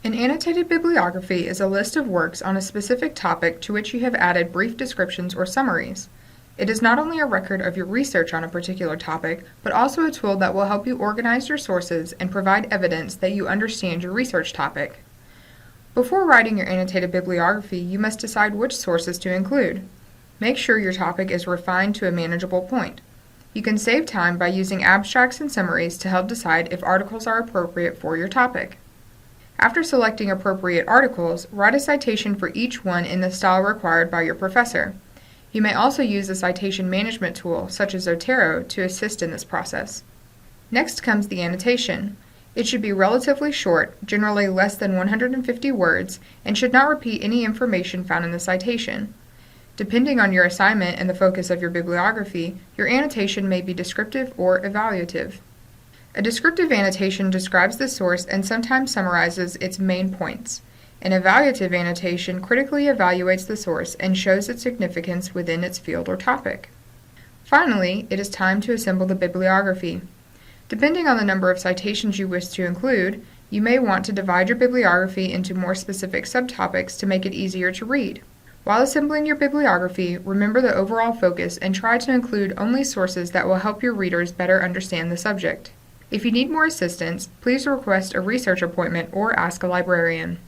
An annotated bibliography is a list of works on a specific topic to which you have added brief descriptions or summaries. It is not only a record of your research on a particular topic, but also a tool that will help you organize your sources and provide evidence that you understand your research topic. Before writing your annotated bibliography, you must decide which sources to include. Make sure your topic is refined to a manageable point. You can save time by using abstracts and summaries to help decide if articles are appropriate for your topic. After selecting appropriate articles, write a citation for each one in the style required by your professor. You may also use a citation management tool, such as Zotero, to assist in this process. Next comes the annotation. It should be relatively short, generally less than 150 words, and should not repeat any information found in the citation. Depending on your assignment and the focus of your bibliography, your annotation may be descriptive or evaluative. A descriptive annotation describes the source and sometimes summarizes its main points. An evaluative annotation critically evaluates the source and shows its significance within its field or topic. Finally, it is time to assemble the bibliography. Depending on the number of citations you wish to include, you may want to divide your bibliography into more specific subtopics to make it easier to read. While assembling your bibliography, remember the overall focus and try to include only sources that will help your readers better understand the subject. If you need more assistance, please request a research appointment or ask a librarian.